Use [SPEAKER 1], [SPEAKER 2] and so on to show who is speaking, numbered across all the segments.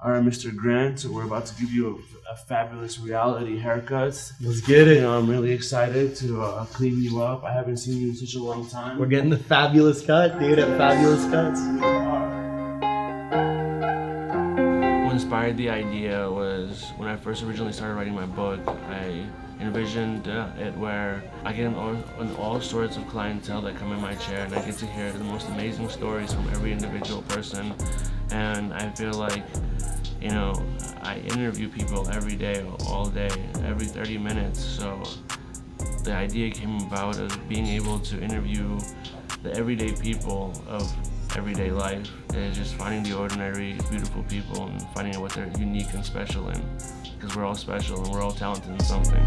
[SPEAKER 1] All right, Mr. Grant, we're about to give you a fabulous reality haircut.
[SPEAKER 2] Let's get it.
[SPEAKER 1] You know, I'm really excited to clean you up. I haven't seen you in such a long time.
[SPEAKER 2] We're getting the fabulous cut, dude, at Fabulous Cuts.
[SPEAKER 1] What inspired the idea was when I first originally started writing my book, I envisioned it where I get all sorts of clientele that come in my chair, and I get to hear the most amazing stories from every individual person. And I feel like, you know, I interview people every day, all day, every 30 minutes. So the idea came about of being able to interview the everyday people of everyday life, and just finding the ordinary, beautiful people and finding out what they're unique and special in. Because we're all special and we're all talented in something.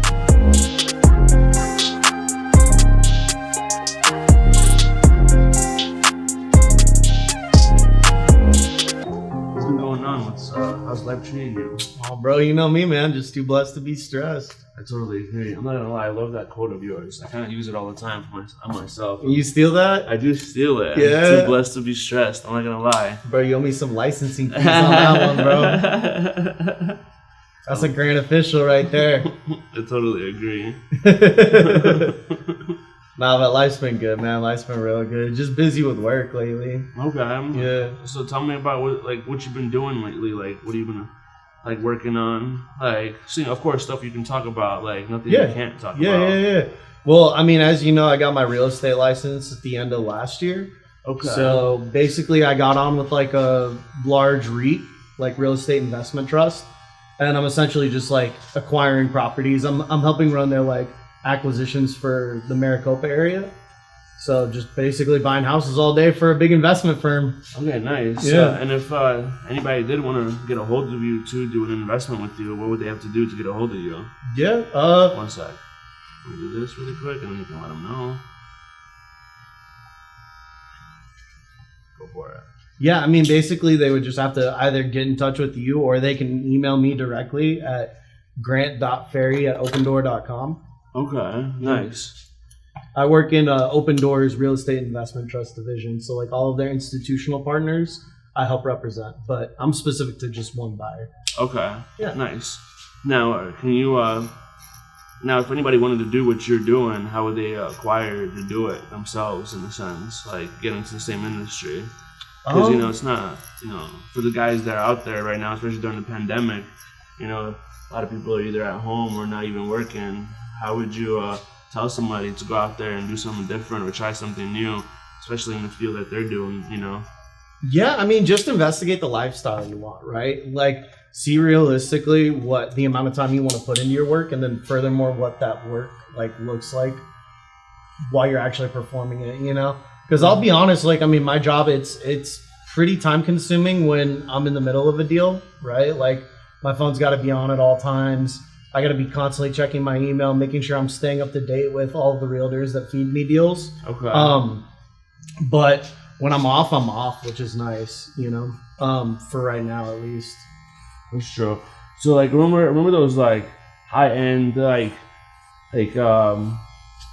[SPEAKER 1] What's been going on? How's life treating you?
[SPEAKER 2] Oh, bro, you know me, man. Just too blessed to be stressed.
[SPEAKER 1] I totally agree. I'm not gonna lie, I love that quote of yours. I kind of use it all the time on myself.
[SPEAKER 2] You steal that?
[SPEAKER 1] I do steal it.
[SPEAKER 2] Yeah.
[SPEAKER 1] I'm too blessed to be stressed. I'm not gonna lie.
[SPEAKER 2] Bro, you owe me some licensing fees on that one, bro. That's a Grant official right there.
[SPEAKER 1] I totally agree.
[SPEAKER 2] Nah, but life's been good, man. Life's been real good. Just busy with work lately.
[SPEAKER 1] Okay.
[SPEAKER 2] Yeah.
[SPEAKER 1] So tell me about what you've been doing lately. Like, what have you been working on? Like, of course, stuff you can talk about. Like, nothing you can't talk about.
[SPEAKER 2] Yeah. Well, I mean, as you know, I got my real estate license at the end of last year.
[SPEAKER 1] Okay.
[SPEAKER 2] So basically, I got on with like a large REIT, like real estate investment trust, and I'm essentially just like acquiring properties. I'm helping run their like acquisitions for the Maricopa area. So just basically buying houses all day for a big investment firm.
[SPEAKER 1] Okay, nice.
[SPEAKER 2] Yeah.
[SPEAKER 1] And if anybody did want to get a hold of you to do an investment with you, what would they have to do to get a hold of you?
[SPEAKER 2] Yeah.
[SPEAKER 1] 1 sec. Let me do this really quick, and then you can let them know. Go for it.
[SPEAKER 2] Yeah, I mean, basically, they would just have to either get in touch with you, or they can email me directly at grant.ferry@opendoor.com.
[SPEAKER 1] Okay, nice.
[SPEAKER 2] I work in Open Doors Real Estate Investment Trust Division, so like all of their institutional partners, I help represent, but I'm specific to just one buyer.
[SPEAKER 1] Okay,
[SPEAKER 2] Yeah.
[SPEAKER 1] nice. Now, can you, now if anybody wanted to do what you're doing, how would they acquire to do it themselves, in a sense, like get into the same industry? Because, you know, it's not, you know, for the guys that are out there right now, especially during the pandemic, you know, a lot of people are either at home or not even working. How would you tell somebody to go out there and do something different or try something new, especially in the field that they're doing, you know?
[SPEAKER 2] Yeah, I mean, just investigate the lifestyle you want, right? Like, see realistically what the amount of time you want to put into your work, and then furthermore, what that work like looks like while you're actually performing it, you know? Because I'll be honest, like, I mean, my job, it's pretty time consuming when I'm in the middle of a deal, right? Like, my phone's got to be on at all times. I got to be constantly checking my email, making sure I'm staying up to date with all of the realtors that feed me deals.
[SPEAKER 1] Okay.
[SPEAKER 2] But when I'm off, which is nice, you know, for right now at least.
[SPEAKER 1] That's true. So, like, remember those, like, high-end, like,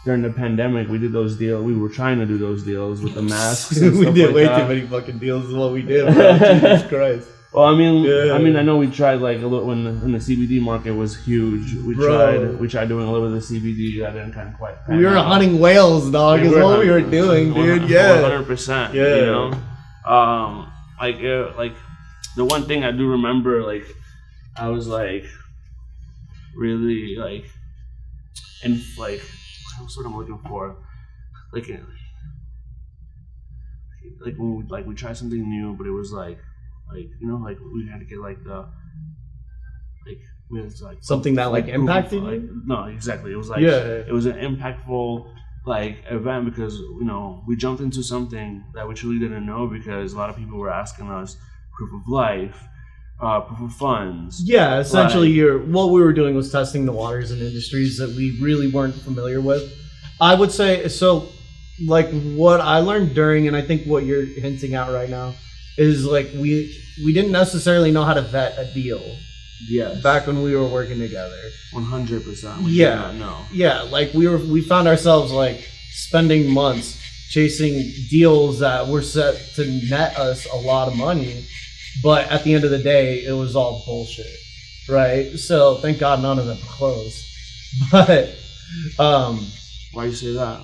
[SPEAKER 1] during the pandemic, we did those deals. We were trying to do those deals with the masks and
[SPEAKER 2] We
[SPEAKER 1] stuff
[SPEAKER 2] did
[SPEAKER 1] like
[SPEAKER 2] way
[SPEAKER 1] that.
[SPEAKER 2] too many fucking deals is what we did, bro. Jesus Christ.
[SPEAKER 1] Well, I mean,
[SPEAKER 2] Yeah.
[SPEAKER 1] I know we tried like a little when the CBD market was huge. We tried doing a little bit of CBD. That didn't kind of quite.
[SPEAKER 2] We were hunting whales, dog. Is what we were doing, dude. Yeah,
[SPEAKER 1] 100%.
[SPEAKER 2] Yeah.
[SPEAKER 1] You know, like the one thing I do remember, like I was like really like, and like what's what I'm looking for, like when we tried something new, but it was like you know, like we had to get like the like we had to, like
[SPEAKER 2] something that like impacted
[SPEAKER 1] like,
[SPEAKER 2] you.
[SPEAKER 1] no, exactly. It was like
[SPEAKER 2] Yeah.
[SPEAKER 1] it was an impactful like event because you know we jumped into something that we truly didn't know because a lot of people were asking us proof of life, proof of funds.
[SPEAKER 2] Yeah, essentially, what we were doing was testing the waters in industries that we really weren't familiar with. I would say so. Like what I learned during, and I think what you're hinting at right now, is like we didn't necessarily know how to vet a deal.
[SPEAKER 1] Yes.
[SPEAKER 2] Back when we were working together.
[SPEAKER 1] 100%.
[SPEAKER 2] Yeah.
[SPEAKER 1] No.
[SPEAKER 2] Yeah, like we found ourselves like spending months chasing deals that were set to net us a lot of money, But at the end of the day, it was all bullshit, right? So thank God none of them closed. But
[SPEAKER 1] Why you say that?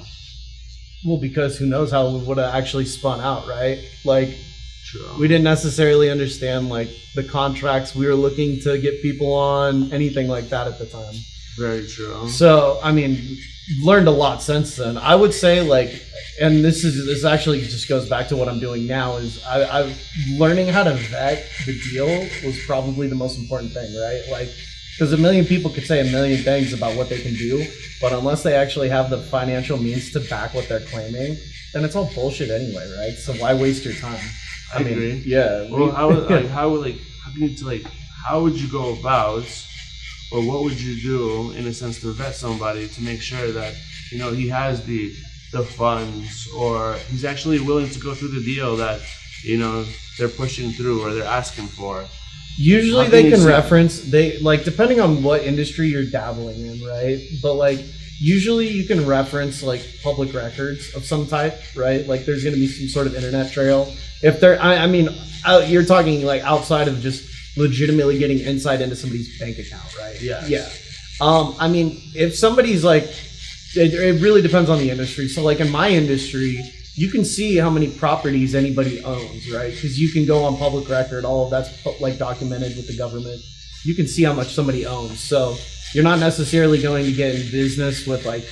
[SPEAKER 2] well, because who knows how it would have actually spun out, right? Like,
[SPEAKER 1] True.
[SPEAKER 2] we didn't necessarily understand like the contracts we were looking to get people on, anything like that at the time.
[SPEAKER 1] Very true.
[SPEAKER 2] So, I mean, learned a lot since then. I would say like, and this actually just goes back to what I'm doing now is I've learning how to vet the deal was probably the most important thing, right? Like, because a million people could say a million things about what they can do, but unless they actually have the financial means to back what they're claiming, then it's all bullshit anyway, right? So why waste your time?
[SPEAKER 1] I agree.
[SPEAKER 2] Yeah.
[SPEAKER 1] Well, how would you go about, or what would you do in a sense to vet somebody to make sure that he has the funds, or he's actually willing to go through the deal that they're pushing through or they're asking for?
[SPEAKER 2] Usually they can reference, depending on what industry you're dabbling in, right? But like usually you can reference like public records of some type, right? Like there's going to be some sort of internet trail. If they're, you're talking like outside of just legitimately getting insight into somebody's bank account, right?
[SPEAKER 1] Yeah.
[SPEAKER 2] Yeah. If somebody's like, it really depends on the industry. So like in my industry, you can see how many properties anybody owns, right? Because you can go on public record, all of that's like documented with the government. You can see how much somebody owns. So you're not necessarily going to get in business with like,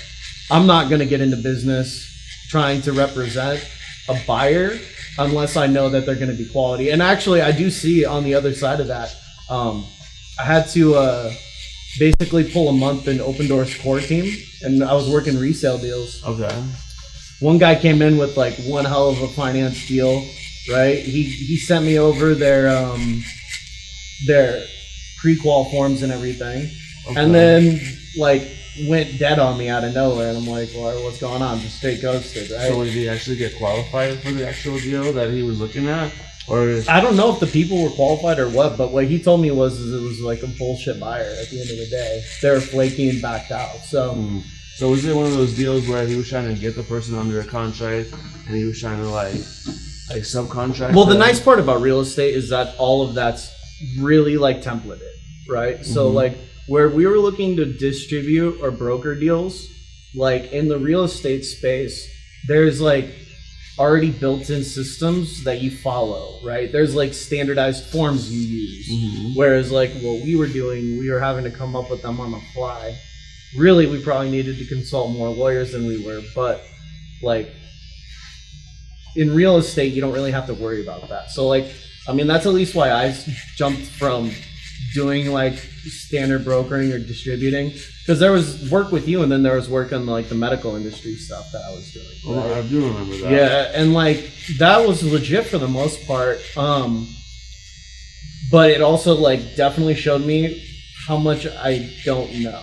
[SPEAKER 2] I'm not going to get into business trying to represent a buyer unless I know that they're going to be quality. And actually, I do see on the other side of that, I had to basically pull a month in Open Doors core team, and I was working resale deals.
[SPEAKER 1] Okay.
[SPEAKER 2] One guy came in with like one hell of a finance deal, right? He sent me over their pre-qual forms and everything,
[SPEAKER 1] Okay.
[SPEAKER 2] and then like went dead on me out of nowhere, and I'm like, well, what's going on? Just straight ghosted, right?
[SPEAKER 1] So did he actually get qualified for the actual deal that he was looking at? Or
[SPEAKER 2] I don't know if the people were qualified or what, but what he told me was it was like a bullshit buyer at the end of the day. They were flaky and backed out. So
[SPEAKER 1] So was it one of those deals where he was trying to get the person under a contract and he was trying to like subcontract?
[SPEAKER 2] Well, the nice part about real estate is that all of that's really like templated, right? So like where we were looking to distribute or broker deals, like in the real estate space, there's like already built-in systems that you follow, right? There's like standardized forms you use. Whereas like what we were doing, we were having to come up with them on the fly. Really, we probably needed to consult more lawyers than we were, but like in real estate, you don't really have to worry about that. So like, I mean, that's at least why I jumped from doing like standard brokering or distributing, because there was work with you and then there was work on like the medical industry stuff that I was doing.
[SPEAKER 1] Right? Oh, I do remember that.
[SPEAKER 2] Yeah, and like that was legit for the most part. But it also like definitely showed me how much I don't know.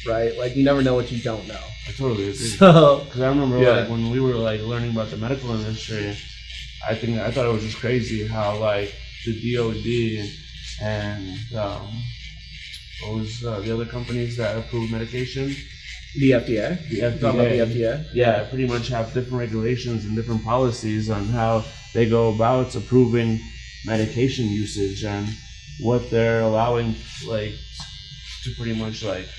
[SPEAKER 2] Right? Like you never know what you don't know.
[SPEAKER 1] I totally agree.
[SPEAKER 2] So,
[SPEAKER 1] because I remember like when we were like learning about the medical industry, I thought it was just crazy how like the DOD and what was the other companies that approve medication?
[SPEAKER 2] The FDA.
[SPEAKER 1] The
[SPEAKER 2] Talking about the FDA.
[SPEAKER 1] Yeah, pretty much have different regulations and different policies on how they go about approving medication usage and what they're allowing like to pretty much like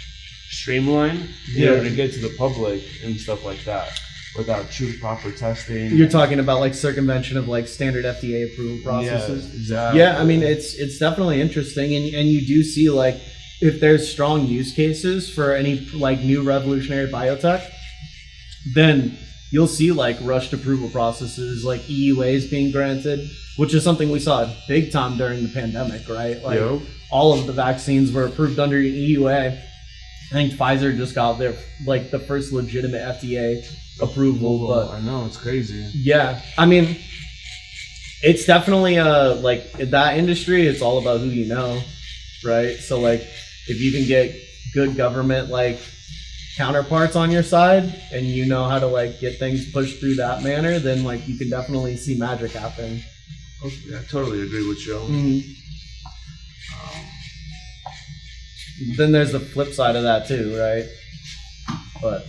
[SPEAKER 1] streamline in order to get to the public and stuff like that without true proper testing.
[SPEAKER 2] You're talking about like circumvention of like standard FDA approval processes.
[SPEAKER 1] Yeah, exactly.
[SPEAKER 2] Yeah, I mean it's definitely interesting, and you do see like if there's strong use cases for any like new revolutionary biotech, then you'll see like rushed approval processes, like EUAs being granted, which is something we saw big time during the pandemic, right? Like all of the vaccines were approved under EUA. I think Pfizer just got their like the first legitimate FDA approval, but
[SPEAKER 1] I know it's crazy.
[SPEAKER 2] Yeah, I mean, it's definitely like that industry. It's all about who you know, right? So like, if you can get good government like counterparts on your side, and you know how to like get things pushed through that manner, then like you can definitely see magic happen.
[SPEAKER 1] Okay, I totally agree with you.
[SPEAKER 2] Then there's the flip side of that too, right? But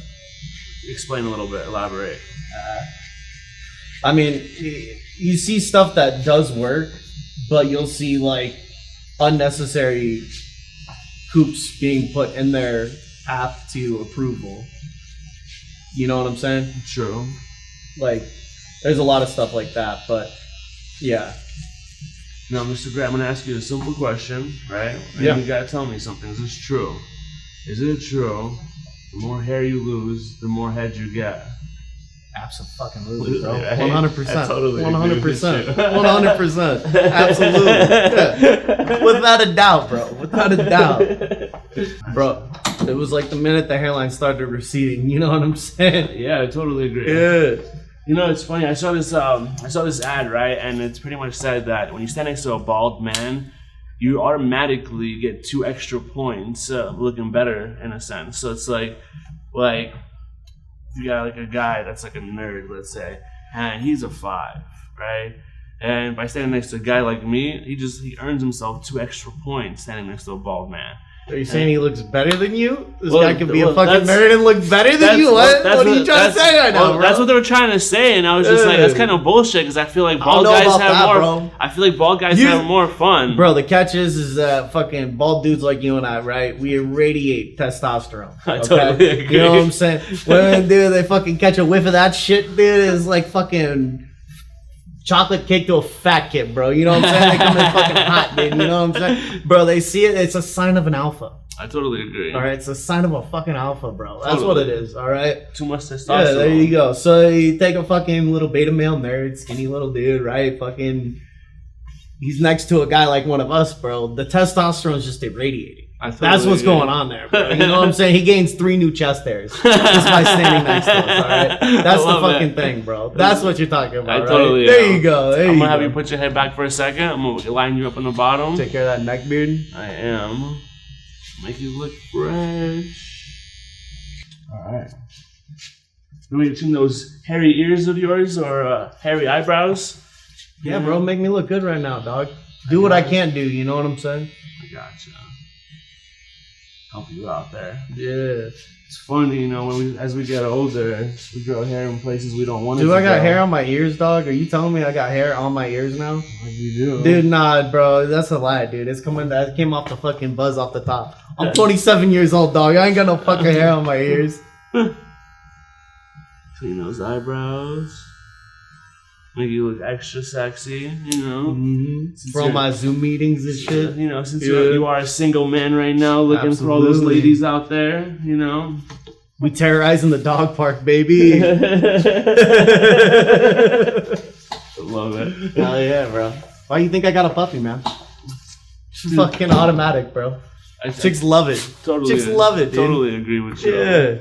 [SPEAKER 1] explain a little bit, elaborate.
[SPEAKER 2] I mean, you see stuff that does work, but you'll see like unnecessary hoops being put in their path to approval. You know what I'm saying?
[SPEAKER 1] True.
[SPEAKER 2] Like, there's a lot of stuff like that, but yeah.
[SPEAKER 1] Now, Mr. Grant, I'm gonna ask you a simple question, right? And
[SPEAKER 2] Yeah.
[SPEAKER 1] you gotta tell me something. Is this true? Is it true? The more hair you lose, the more head you get.
[SPEAKER 2] Absolutely, bro.
[SPEAKER 1] Right?
[SPEAKER 2] 100%.
[SPEAKER 1] I totally agree
[SPEAKER 2] 100%.
[SPEAKER 1] with you.
[SPEAKER 2] 100%. Absolutely. Without a doubt, bro. Without a doubt. Bro, it was like the minute the hairline started receding. You know what I'm saying?
[SPEAKER 1] Yeah, I totally agree.
[SPEAKER 2] Yeah.
[SPEAKER 1] You know, it's funny. I saw this ad, right? And it's pretty much said that when you stand next to a bald man, you automatically get 2 extra points looking better in a sense. So it's like you got like a guy that's like a nerd, let's say, and he's a 5, right? And by standing next to a guy like me, he earns himself 2 extra points standing next to a bald man.
[SPEAKER 2] Are you saying he looks better than you? This
[SPEAKER 1] Well,
[SPEAKER 2] guy could be a
[SPEAKER 1] well,
[SPEAKER 2] fucking
[SPEAKER 1] that's-
[SPEAKER 2] nerd and look better than you? What are you trying to say right now, bro?
[SPEAKER 1] That's what they were trying to say, and I was just like, that's kind of bullshit because I feel like bald
[SPEAKER 2] know
[SPEAKER 1] guys
[SPEAKER 2] about
[SPEAKER 1] have
[SPEAKER 2] that,
[SPEAKER 1] more.
[SPEAKER 2] bro.
[SPEAKER 1] I feel like bald guys
[SPEAKER 2] You-
[SPEAKER 1] have more fun.
[SPEAKER 2] Bro, the catch is that fucking bald dudes like you and I, right? We irradiate testosterone.
[SPEAKER 1] I
[SPEAKER 2] Okay?
[SPEAKER 1] totally agree.
[SPEAKER 2] You know what I'm saying? Women, dude, they fucking catch a whiff of that shit, dude. It's like fucking chocolate cake to a fat kid, bro. You know what I'm saying? They come in fucking hot, dude. You know what I'm saying? Bro, they see it. It's a sign of an alpha.
[SPEAKER 1] I totally agree.
[SPEAKER 2] All right? It's a sign of a fucking alpha, bro. That's
[SPEAKER 1] Totally.
[SPEAKER 2] what it is, all right?
[SPEAKER 1] Too much testosterone.
[SPEAKER 2] Yeah, there you go. So you take a fucking little beta male nerd, skinny little dude, right? Fucking, he's next to a guy like one of us, bro. The testosterone's just irradiating.
[SPEAKER 1] I totally
[SPEAKER 2] That's what's
[SPEAKER 1] agree.
[SPEAKER 2] going on there, bro. You know what I'm saying? He gains 3 new chest hairs just by standing next to us, all right? That's
[SPEAKER 1] I
[SPEAKER 2] the
[SPEAKER 1] love
[SPEAKER 2] fucking
[SPEAKER 1] it.
[SPEAKER 2] thing, bro. That's what you're talking about,
[SPEAKER 1] I
[SPEAKER 2] right?
[SPEAKER 1] totally
[SPEAKER 2] There
[SPEAKER 1] am.
[SPEAKER 2] you go. There
[SPEAKER 1] I'm
[SPEAKER 2] you
[SPEAKER 1] gonna have
[SPEAKER 2] go.
[SPEAKER 1] you put your head back for a second. I'm gonna line you up on the bottom.
[SPEAKER 2] Take care of that neck beard.
[SPEAKER 1] I am. Make you look fresh. All right. You want me to trim those hairy ears of yours or hairy eyebrows?
[SPEAKER 2] Yeah, bro. Make me look good right now, dog. Do what I can't do. You know what I'm saying?
[SPEAKER 1] I gotcha. Help you out there.
[SPEAKER 2] Yeah.
[SPEAKER 1] It's funny, you know, as we get older, we grow hair in places we don't want it
[SPEAKER 2] Dude,
[SPEAKER 1] to
[SPEAKER 2] I got
[SPEAKER 1] grow.
[SPEAKER 2] hair on my ears, dog. Are you telling me I got hair on my ears now?
[SPEAKER 1] What do you do?
[SPEAKER 2] Dude, nah, bro. That's a lie, dude. It's coming. That came off the fucking buzz off the top. I'm 27 years old, dog. I ain't got no fucking hair on my ears.
[SPEAKER 1] Clean those eyebrows. Make you look extra sexy, you know.
[SPEAKER 2] Mm-hmm. For all
[SPEAKER 1] you're-
[SPEAKER 2] my Zoom meetings and shit.
[SPEAKER 1] You know, since
[SPEAKER 2] Yeah.
[SPEAKER 1] you are a single man right now, looking for all those
[SPEAKER 2] Absolutely.
[SPEAKER 1] ladies out there, you know.
[SPEAKER 2] We terrorizing the dog park, baby.
[SPEAKER 1] I love it.
[SPEAKER 2] Hell yeah, bro. Why you think I got a puppy, man? It's fucking automatic, bro. Chicks love it.
[SPEAKER 1] totally,
[SPEAKER 2] chicks love it, dude.
[SPEAKER 1] Totally agree with you.
[SPEAKER 2] Yeah.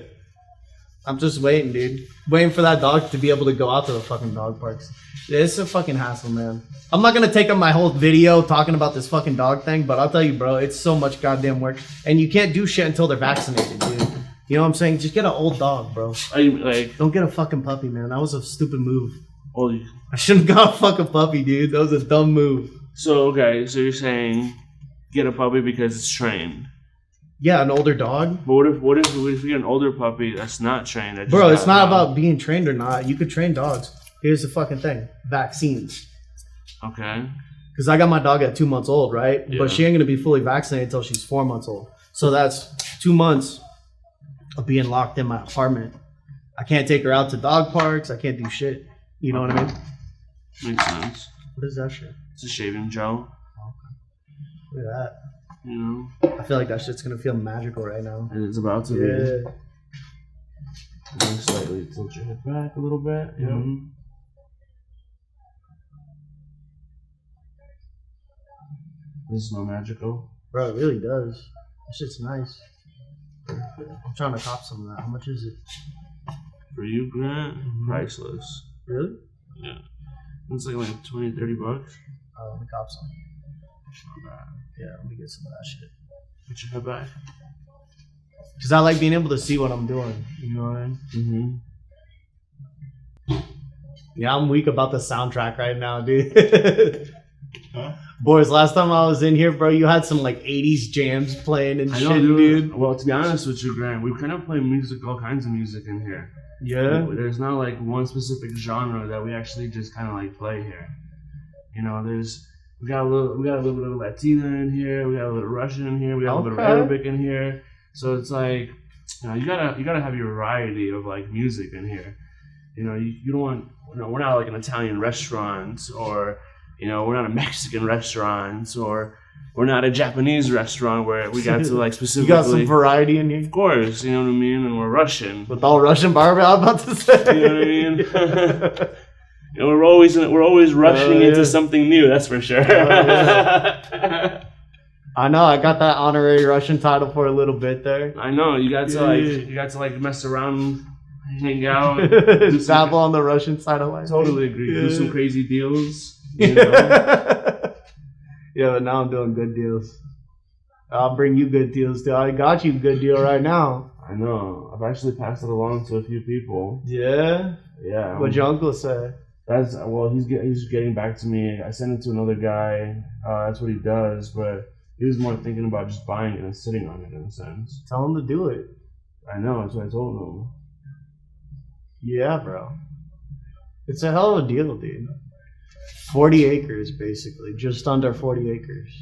[SPEAKER 2] I'm just waiting, dude. Waiting for that dog to be able to go out to the fucking dog parks. Yeah, it's a fucking hassle, man. I'm not gonna take up my whole video talking about this fucking dog thing, but I'll tell you, bro, it's so much goddamn work. And you can't do shit until they're vaccinated, dude. You know what I'm saying? Just get an old dog, bro.
[SPEAKER 1] Are you like?
[SPEAKER 2] Don't get a fucking puppy, man. That was a stupid move.
[SPEAKER 1] Oh,
[SPEAKER 2] I shouldn't have got a fucking puppy, dude. That was a dumb move.
[SPEAKER 1] so okay. So you're saying get a puppy because it's trained.
[SPEAKER 2] Yeah, an older dog.
[SPEAKER 1] But what if you get an older puppy that's not trained? That just
[SPEAKER 2] Bro, it's
[SPEAKER 1] got
[SPEAKER 2] not
[SPEAKER 1] a dog?
[SPEAKER 2] about being trained or not. You could train dogs. Here's the fucking thing. Vaccines.
[SPEAKER 1] Okay.
[SPEAKER 2] Because I got my dog at 2 months old, right?
[SPEAKER 1] Yeah.
[SPEAKER 2] But she ain't going to be fully vaccinated until she's 4 months old. So that's 2 months of being locked in my apartment. I can't take her out to dog parks. I can't do shit. You know what I mean?
[SPEAKER 1] Makes sense.
[SPEAKER 2] What is that shit?
[SPEAKER 1] It's a shaving gel.
[SPEAKER 2] Look at that.
[SPEAKER 1] You know,
[SPEAKER 2] I feel like that shit's going to feel magical right now.
[SPEAKER 1] and it's about to be.
[SPEAKER 2] Yeah.
[SPEAKER 1] I'm gonna slightly tilt your head back a little bit. Yeah.
[SPEAKER 2] Mhm.
[SPEAKER 1] This smell magical.
[SPEAKER 2] Bro, it really does. That shit's nice. I'm trying to cop some of that. How much is it?
[SPEAKER 1] For you, Grant,
[SPEAKER 2] Mhm.
[SPEAKER 1] priceless.
[SPEAKER 2] Really?
[SPEAKER 1] Yeah. It's like 20, 30 bucks.
[SPEAKER 2] Let me cop some.
[SPEAKER 1] Not bad.
[SPEAKER 2] Yeah, let me get some of that shit.
[SPEAKER 1] Put your head back.
[SPEAKER 2] Because I like being able to see what I'm doing. You know what I mean?
[SPEAKER 1] Mm-hmm.
[SPEAKER 2] Yeah, I'm weak about the soundtrack right now, dude. Boris, last time I was in here, bro, you had some like 80s jams playing and
[SPEAKER 1] I
[SPEAKER 2] shit,
[SPEAKER 1] know,
[SPEAKER 2] dude.
[SPEAKER 1] Well, to be honest with you, Grant, we kind of play music, all kinds of music in here.
[SPEAKER 2] Yeah.
[SPEAKER 1] There's not like one specific genre that we actually just kind of like play here. You know, We got a little bit of Latina in here. We got a little Russian in here. We got a little bit of
[SPEAKER 2] Okay.
[SPEAKER 1] Arabic in here. So it's like, you gotta have your variety of like music in here. You don't want, we're not like an Italian restaurant, or we're not a Mexican restaurant, or we're not a Japanese restaurant where we got to like
[SPEAKER 2] You
[SPEAKER 1] specifically.
[SPEAKER 2] got some variety in here.
[SPEAKER 1] Of course, you know what I mean, and we're Russian.
[SPEAKER 2] With all Russian barbecue, I'm about to say.
[SPEAKER 1] You know what I mean? We're always rushing into something new. That's for sure.
[SPEAKER 2] Yeah. I know. I got that honorary Russian title for a little bit there.
[SPEAKER 1] I know. You got to mess around, hang out,
[SPEAKER 2] dabble on the Russian side of life.
[SPEAKER 1] Totally agree. Do some crazy deals.
[SPEAKER 2] Yeah, but now I'm doing good deals. I'll bring you good deals too. I got you a good deal right now.
[SPEAKER 1] I know. I've actually passed it along to a few people.
[SPEAKER 2] Yeah.
[SPEAKER 1] Yeah.
[SPEAKER 2] What'd your uncle say?
[SPEAKER 1] He's getting back to me. I sent it to another guy. That's what he does, but he was more thinking about just buying it and sitting on it in a sense.
[SPEAKER 2] Tell him to do it.
[SPEAKER 1] I know. That's what I told him.
[SPEAKER 2] Yeah, bro. It's a hell of a deal, dude. 40 acres, basically. Just under 40 acres.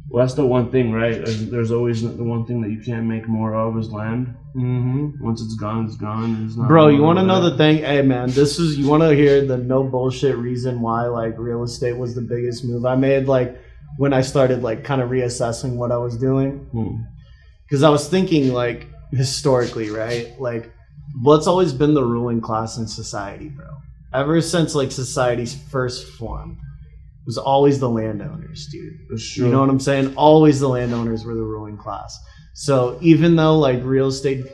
[SPEAKER 1] Well, that's the one thing, right? There's always the one thing that you can't make more of is land.
[SPEAKER 2] Mm-hmm.
[SPEAKER 1] Once it's gone, it's gone. It's not.
[SPEAKER 2] Bro, you want to know the thing? Hey, man, you want to hear the no bullshit reason why, like, real estate was the biggest move I made, like, when I started, like, kind of reassessing what I was doing? Because I was thinking, like, historically, right? Like, what's always been the ruling class in society, bro? Ever since, like, society's first formed, it was always the landowners, dude.
[SPEAKER 1] Sure.
[SPEAKER 2] You know what I'm saying? Always the landowners were the ruling class. So even though, like, real estate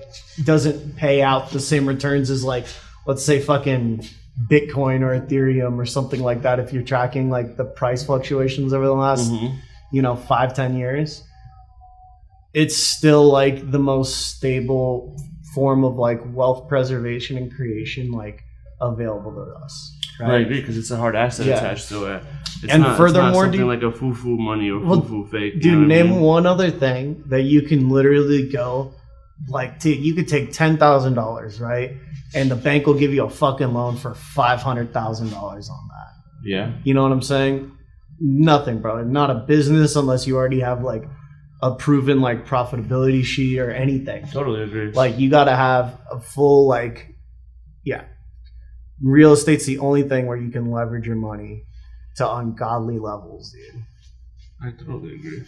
[SPEAKER 2] doesn't pay out the same returns as, like, let's say fucking Bitcoin or Ethereum or something like that, if you're tracking, like, the price fluctuations over the last, 5-10 years, it's still, like, the most stable form of, like, wealth preservation and creation, like, available to us.
[SPEAKER 1] Right, because it's a hard asset attached to it. It's
[SPEAKER 2] and
[SPEAKER 1] not,
[SPEAKER 2] furthermore,
[SPEAKER 1] it's not something like a foo-foo money or foo-foo fake.
[SPEAKER 2] Dude, name one other thing that you can literally go, like, you could take $10,000, right? And the bank will give you a fucking loan for $500,000 on that.
[SPEAKER 1] Yeah.
[SPEAKER 2] You know what I'm saying? Nothing, bro. Not a business unless you already have, like, a proven, like, profitability sheet or anything.
[SPEAKER 1] Totally agree.
[SPEAKER 2] Like, you got to have a full, like, real estate's the only thing where you can leverage your money to ungodly levels, dude.
[SPEAKER 1] I totally agree.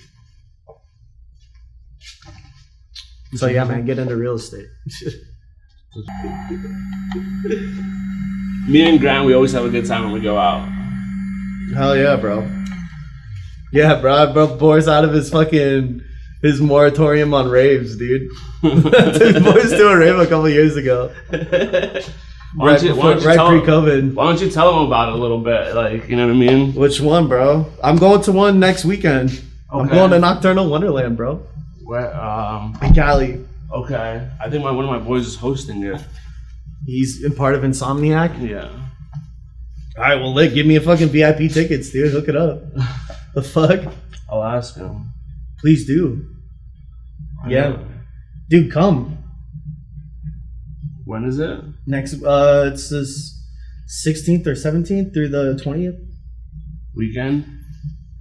[SPEAKER 2] So yeah, man, get into real estate.
[SPEAKER 1] Me and Grant, we always have a good time when we go out.
[SPEAKER 2] Hell yeah, bro. Yeah, bro. I broke Boris out of his moratorium on raves, dude. His boys threw a rave a couple years ago. Right pre-COVID.
[SPEAKER 1] Why don't you tell them about it a little bit? Like, you know what I mean?
[SPEAKER 2] Which one, bro? I'm going to one next weekend. Okay. I'm going to Nocturnal Wonderland, bro.
[SPEAKER 1] Where?
[SPEAKER 2] In Cali.
[SPEAKER 1] Okay. I think one of my boys is hosting it.
[SPEAKER 2] He's in part of Insomniac?
[SPEAKER 1] Yeah.
[SPEAKER 2] All right, well, give me a fucking VIP tickets, dude. Hook it up. The fuck?
[SPEAKER 1] I'll ask him.
[SPEAKER 2] Please do. Yeah. Dude, come.
[SPEAKER 1] When is it?
[SPEAKER 2] Next, it's this 16th or 17th through the 20th.
[SPEAKER 1] Weekend?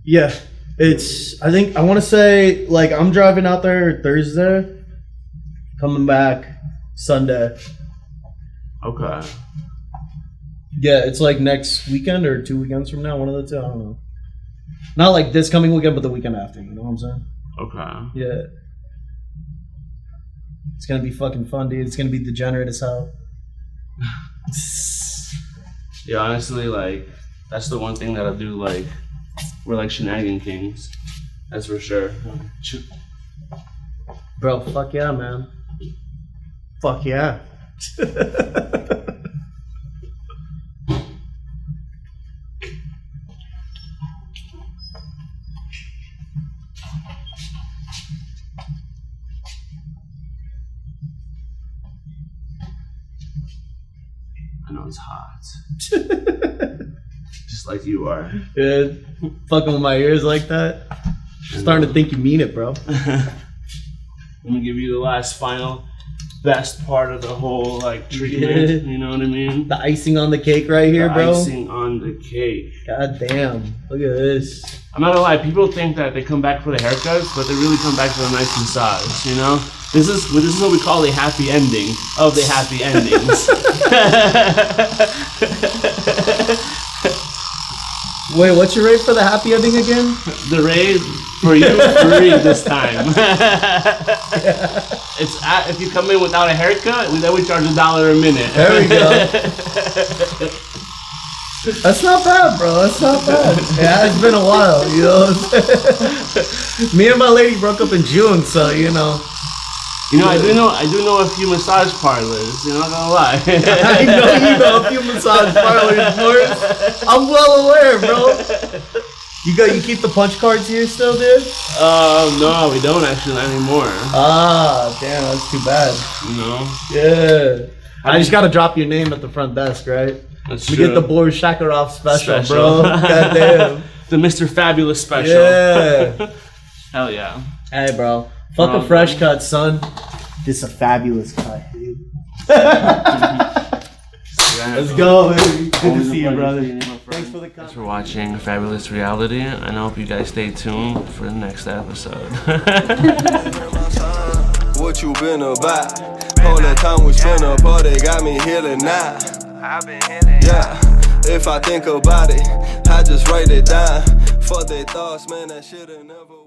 [SPEAKER 2] Yeah. I want to say, like, I'm driving out there Thursday, coming back Sunday.
[SPEAKER 1] Okay.
[SPEAKER 2] Yeah, it's like next weekend or 2 weekends from now, one of the two, I don't know. Not like this coming weekend, but the weekend after, you know what I'm saying?
[SPEAKER 1] Okay.
[SPEAKER 2] Yeah. It's gonna be fucking fun, dude. It's gonna be degenerate as hell.
[SPEAKER 1] Yeah, honestly, like, that's the one thing that I do, like, we're like shenanigan kings. That's for sure.
[SPEAKER 2] Bro, fuck yeah, man. Fuck yeah.
[SPEAKER 1] I know it's hot. Just like you are.
[SPEAKER 2] Yeah, fucking with my ears like that. Starting to think you mean it, bro.
[SPEAKER 1] Let me give you the last final best part of the whole like treatment. You know what I mean?
[SPEAKER 2] The icing on the cake right here, bro.
[SPEAKER 1] Icing on the cake.
[SPEAKER 2] God damn. Look at this.
[SPEAKER 1] I'm not gonna lie, people think that they come back for the haircuts, but they really come back for a nice massage, you know? This is what we call a happy ending of the happy endings.
[SPEAKER 2] Wait, what's your rate for the happy ending again?
[SPEAKER 1] The rate for you, free this time. It's if you come in without a haircut, then we charge $1 a minute.
[SPEAKER 2] There we go. That's not bad, bro. That's not bad. Yeah, it's been a while, you know. Me and my lady broke up in June, so you know.
[SPEAKER 1] You know, I do know a few massage parlors. You're not gonna lie.
[SPEAKER 2] I know you know a few massage parlors, Boris. I'm well aware, bro. You keep the punch cards here still, dude?
[SPEAKER 1] No, we don't actually anymore.
[SPEAKER 2] Ah, damn, that's too bad.
[SPEAKER 1] You know?
[SPEAKER 2] Yeah. I just gotta drop your name at the front desk, right?
[SPEAKER 1] That's
[SPEAKER 2] we
[SPEAKER 1] true.
[SPEAKER 2] get the Boris Shakarov special, bro. Goddamn.
[SPEAKER 1] The Mr. Fabulous special.
[SPEAKER 2] Yeah.
[SPEAKER 1] Hell yeah.
[SPEAKER 2] Hey, bro. Fuck a fresh cut, son. This is a fabulous cut, dude. Let's go, baby. Good to see you, brother. Thanks for the
[SPEAKER 1] Thanks for watching Fabulous Reality, and I hope you guys stay tuned for the next episode.
[SPEAKER 3] What you been about? All that time we spent apart, they got me healing now. Yeah, if I think about it, I just write it down. Fuck their thoughts, man, that shit'll never